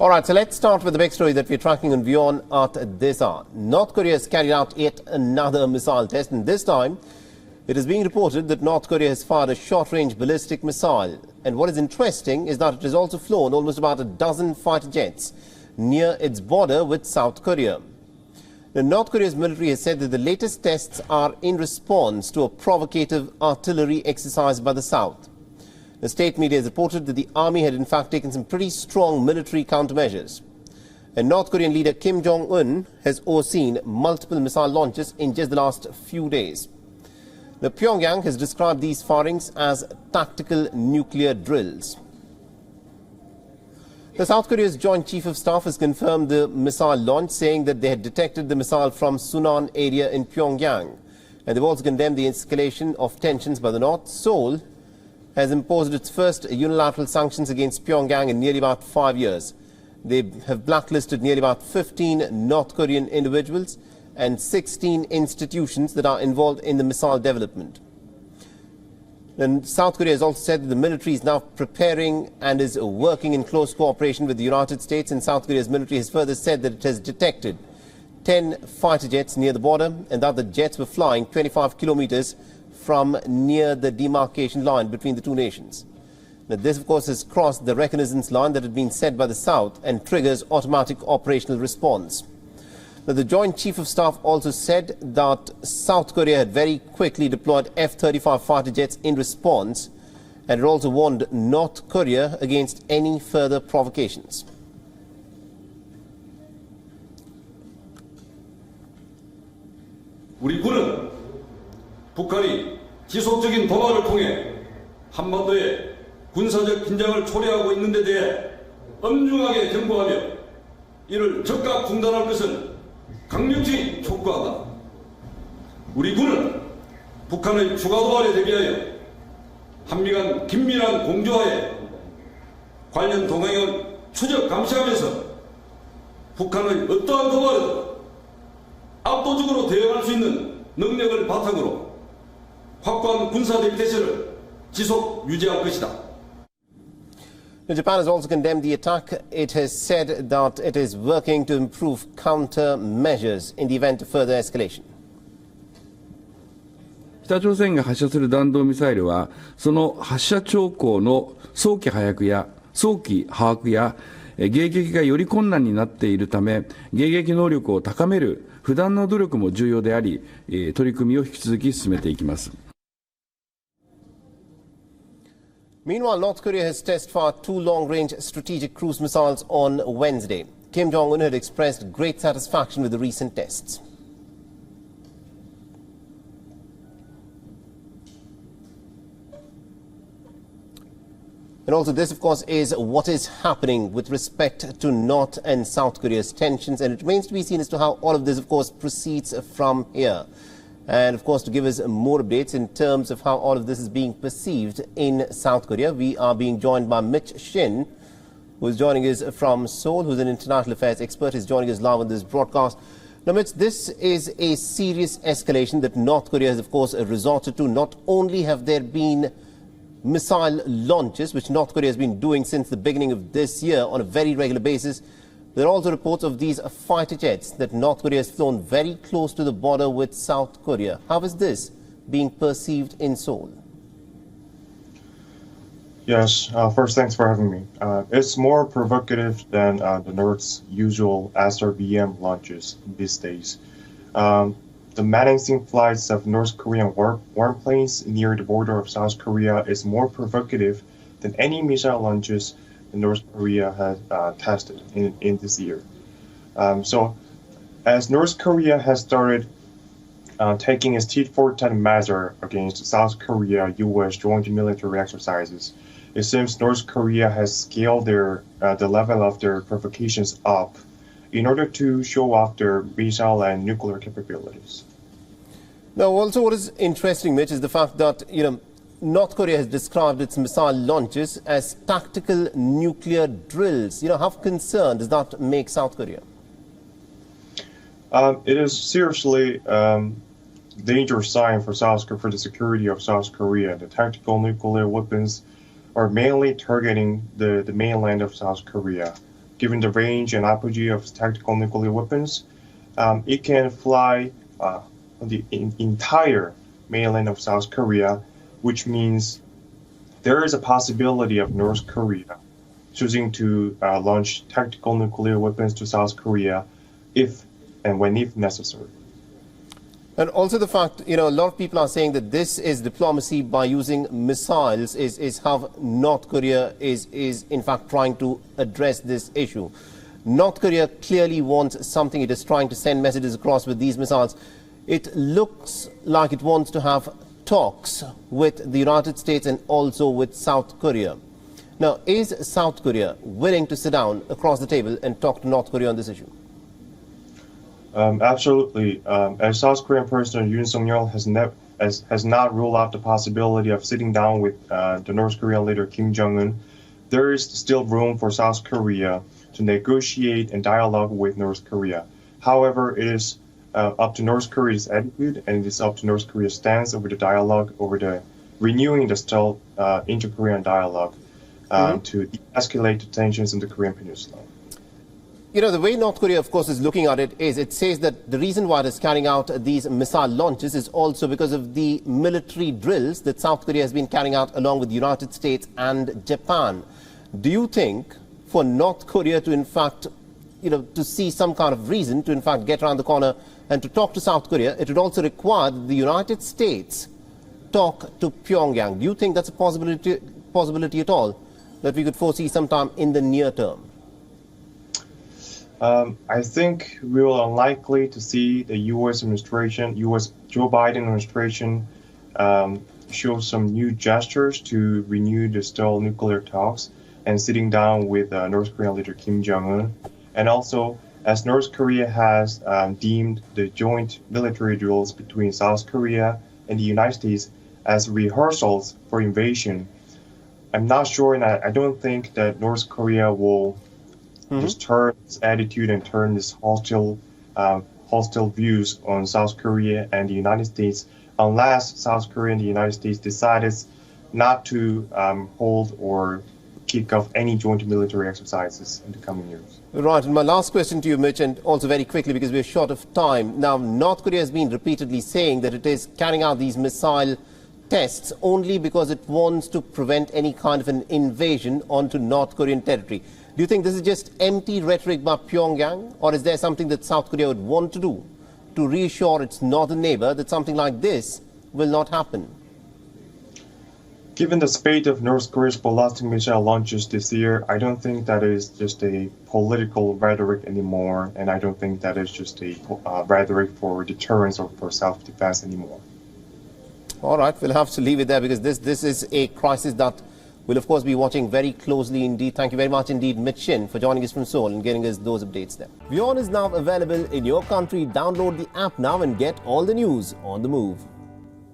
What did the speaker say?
All right, so let's start with the big story that we're tracking on WION at this hour. North Korea has carried out yet another missile test, and this time it is being reported that North Korea has fired a short-range ballistic missile. And what is interesting is that it has also flown almost about a dozen fighter jets near its border with South Korea. Now, North Korea's military has said that the latest tests are in response to a provocative artillery exercise by the South. The state media has reported that the army had in fact taken some pretty strong military countermeasures. And North Korean leader Kim Jong-un has overseen multiple missile launches in just the last few days. The Pyongyang has described these firings as tactical nuclear drills. The South Korea's Joint Chief of Staff has confirmed the missile launch, saying that they had detected the missile from Sunan area in Pyongyang. And they've also condemned the escalation of tensions by the North. Seoul has imposed its first unilateral sanctions against Pyongyang in nearly about 5 years. They have blacklisted nearly about 15 North Korean individuals and 16 institutions that are involved in the missile development. And South Korea has also said that the military is now preparing and is working in close cooperation with the United States. And South Korea's military has further said that it has detected 10 fighter jets near the border and that the jets were flying 25 kilometers from near the demarcation line between the two nations. Now, this, of course, has crossed the reconnaissance line that had been set by the South and triggers automatic operational response. Now, the Joint Chief of Staff also said that South Korea had very quickly deployed F-35 fighter jets in response, and it also warned North Korea against any further provocations. 우리 군은 북한이 지속적인 도발을 통해 한반도의 군사적 긴장을 초래하고 있는 데 대해 엄중하게 경고하며 이를 즉각 중단할 것을 강력히 촉구한다. 우리 군은 북한의 추가 도발에 대비하여 한미 간 긴밀한 공조하에 관련 동향을 추적 감시하면서 북한의 어떠한 도발에도 압도적으로 대응할 수 있는 능력을 바탕으로 확고한 군사적 태세를 지속 유지할 것이다. Japan has also condemned the attack. It has said that it is working to improve countermeasures in the event of further escalation. 北朝鮮が発射する弾道ミサイルは、その発射兆候の早期把握や迎撃がより困難になっているため、迎撃能力を高める不断の努力も重要であり、取り組みを引き続き進めていきます。Meanwhile, North Korea has test-fired 2 long-range strategic cruise missiles on Wednesday. Kim Jong-un had expressed great satisfaction with the recent tests. And also this, of course, is what is happening with respect to North and South Korea's tensions. And it remains to be seen as to how all of this, of course, proceeds from here. And, of course, to give us more updates in terms of how all of this is being perceived in South Korea, we are being joined by Mitch Shin, who is joining us from Seoul, who's an international affairs expert. He's joining us live on this broadcast. Now, Mitch, this is a serious escalation that North Korea has, of course, resorted to. Not only have there been missile launches, which North Korea has been doing since the beginning of this year on a very regular basis, there are also reports of these fighter jets that North Korea has flown very close to the border with South Korea. How is this being perceived in Seoul? Yes, first, thanks for having me. It's more provocative than the North's usual SRBM launches these days. The menacing flights of North Korean warplanes near the border of South Korea is more provocative than any missile launches North Korea has tested in this year. So as North Korea has started taking its tit-for-tat measure against South Korea-US joint military exercises, it seems North Korea has scaled the level of their provocations up in order to show off their missile and nuclear capabilities. Now, also what is interesting, Mitch, is the fact that, North Korea has described its missile launches as tactical nuclear drills. How concerned does that make South Korea? It is seriously dangerous sign for the security of South Korea. The tactical nuclear weapons are mainly targeting the mainland of South Korea. given the range and apogee of tactical nuclear weapons, it can fly on the entire mainland of South Korea, which means there is a possibility of North Korea choosing to launch tactical nuclear weapons to South Korea if and when if necessary. And also the fact, a lot of people are saying that this is diplomacy by using missiles is how North Korea is in fact trying to address this issue. North Korea clearly wants something. It is trying to send messages across with these missiles. It looks like it wants to have talks with the United States and also with South Korea. Now, is South Korea willing to sit down across the table and talk to North Korea on this issue? Absolutely. As South Korean President Yoon Suk-yeol has not ruled out the possibility of sitting down with the North Korean leader Kim Jong-un, there is still room for South Korea to negotiate and dialogue with North Korea. However, it is up to North Korea's attitude, and it is up to North Korea's stance over the dialogue, over the renewing the still inter-Korean dialogue to de-escalate the tensions in the Korean Peninsula. The way North Korea, of course, is looking at it is it says that the reason why it is carrying out these missile launches is also because of the military drills that South Korea has been carrying out along with the United States and Japan. Do you think for North Korea to, in fact, to see some kind of reason to, in fact, get around the corner and to talk to South Korea, it would also require that the United States talk to Pyongyang? Do you think that's a possibility at all that we could foresee sometime in the near term? I think we will unlikely to see the U.S. administration, Joe Biden administration, show some new gestures to renew the still nuclear talks and sitting down with North Korean leader Kim Jong-un. And also, as North Korea has deemed the joint military drills between South Korea and the United States as rehearsals for invasion, I'm not sure, and I don't think that North Korea will just turn its attitude and turn its hostile views on South Korea and the United States unless South Korea and the United States decided not to hold or kick off any joint military exercises in the coming years. Right, and my last question to you, Mitch, and also very quickly because we're short of time. Now, North Korea has been repeatedly saying that it is carrying out these missile tests only because it wants to prevent any kind of an invasion onto North Korean territory. Do you think this is just empty rhetoric by Pyongyang, or is there something that South Korea would want to do to reassure its northern neighbor that something like this will not happen? Given the spate of North Korea's ballistic missile launches this year, I don't think that is just a political rhetoric anymore, and I don't think that is just a rhetoric for deterrence or for self-defense anymore. All right, we'll have to leave it there because this is a crisis that we'll, of course, be watching very closely indeed. Thank you very much indeed, Mitch Shin, for joining us from Seoul and getting us those updates there. WION is now available in your country. Download the app now and get all the news on the move.